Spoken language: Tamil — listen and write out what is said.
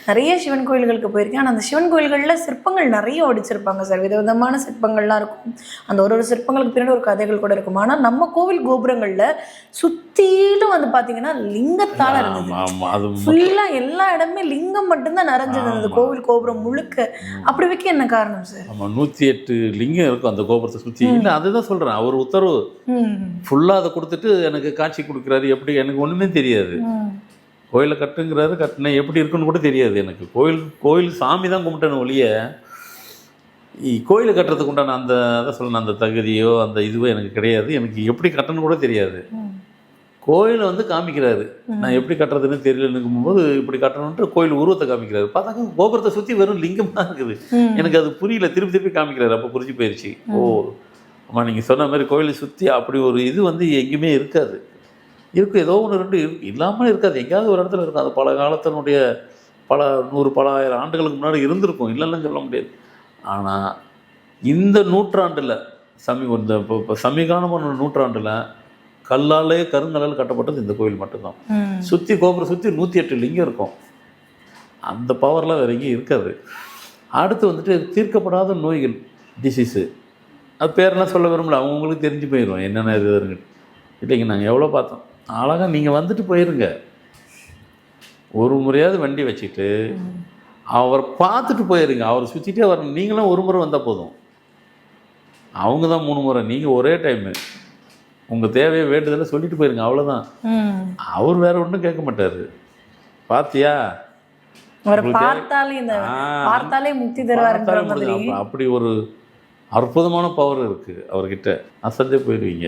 நிறைய சிவன் கோயில்களுக்கு போயிருக்கேன். ஆனால் அந்த சிவன் கோயில்களில் சிற்பங்கள் நிறைய வடிச்சிருப்பாங்க சார். விதவிதமான சிற்பங்கள்லாம் இருக்கும். அந்த ஒரு சிற்பங்களுக்கு பின்னாடி ஒரு கதைகள் கூட இருக்கும். ஆனால் நம்ம கோவில் கோபுரங்களில் சுற்றிலும் வந்து பார்த்தீங்கன்னா லிங்கத்தால் இருந்தது. ஃபுல்லாக எல்லா இடமே லிங்கம் மட்டும்தான் நிறைஞ்சது அந்த கோவில் கோபுரம் முழுக்க. அப்படி வைக்க என்ன காரணம் சார்? ஆமாம், 108 லிங்கம் இருக்கும் அந்த கோபுரத்தை சுற்றி. இல்லை, அதுதான் சொல்கிறேன். அவர் உத்தரவு ஃபுல்லாக அதை கொடுத்துட்டு எனக்கு காட்சி கொடுக்குறாரு. எப்படி எனக்கு ஒன்றுமே தெரியாது. கோயிலை கட்டுங்கிறாரு, கட்டினேன் எப்படி இருக்குன்னு கூட தெரியாது எனக்கு. கோயில் சாமி தான் கும்பிட்டேன்னு ஒழிய கோயிலை கட்டுறதுக்கு உண்டான அந்த அதை சொல்லணும் அந்த தகுதியோ அந்த இதுவோ எனக்கு கிடையாது. எனக்கு எப்படி கட்டணும்னு கூட தெரியாது. கோயிலை வந்து காமிக்கிறாரு, நான் எப்படி கட்டுறதுன்னு தெரியலன்னுக்கும் போது இப்படி கட்டணுன்ட்டு கோயில் உருவத்தை காமிக்கிறாரு. பார்த்தாக்க கோபுரத்தை சுற்றி வெறும் லிங்கம் தான் இருக்குது. எனக்கு அது புரியல. திருப்பி காமிக்கிறாரு. அப்போ புரிஞ்சு போயிடுச்சு. ஓ ஆமாம், நீங்கள் சொன்ன மாதிரி கோயிலை சுற்றி அப்படி ஒரு இது வந்து எங்கேயுமே இருக்காது. இருக்கும், ஏதோ ஒன்று ரெண்டு இல்லாமல் இருக்காது. எங்கேயாவது ஒரு இடத்துல இருக்கும். அது பல காலத்தினுடைய பல 100 பல ஆயிரம் ஆண்டுகளுக்கு முன்னாடி இருந்திருக்கும், இல்லைன்னு சொல்ல முடியாது. ஆனால் இந்த நூற்றாண்டில் இப்போ சமீபமான நூற்றாண்டில் கல்லாலே கருங்கல்லால் கட்டப்பட்டது இந்த கோயில் மட்டும்தான். சுற்றி கோபுரம் சுற்றி 108 லிங்கம் இருக்கும். அந்த பவர்லாம் வேறு எங்கேயும் இருக்காது. அடுத்து வந்துட்டு தீர்க்கப்படாத நோய்கள், டிசீஸு, அது பேரெல்லாம் சொல்ல விரும்பல, அவங்களுக்கு தெரிஞ்சு போயிடும் என்னென்ன இதுங்க. இல்லைங்க, நாங்கள் எவ்வளோ பார்த்தோம். அழகாக நீங்கள் வந்துட்டு போயிருங்க. ஒரு முறையாவது வண்டி வச்சுட்டு அவர் பார்த்துட்டு போயிருங்க. அவர் சுற்றிட்டே வரணும். நீங்களும் ஒரு முறை வந்தால் போதும். அவங்க தான் 3 முறை, நீங்கள் ஒரே டைமு. உங்கள் தேவையை வேண்டுதலை சொல்லிட்டு போயிருங்க, அவ்வளோதான். அவர் வேற ஒன்றும் கேட்க மாட்டார். பார்த்தியா, பார்த்தாலே முக்தி தருவார். அப்படி ஒரு அற்புதமான பவர் இருக்குது அவர்கிட்ட. அசந்தே போயிடுவீங்க.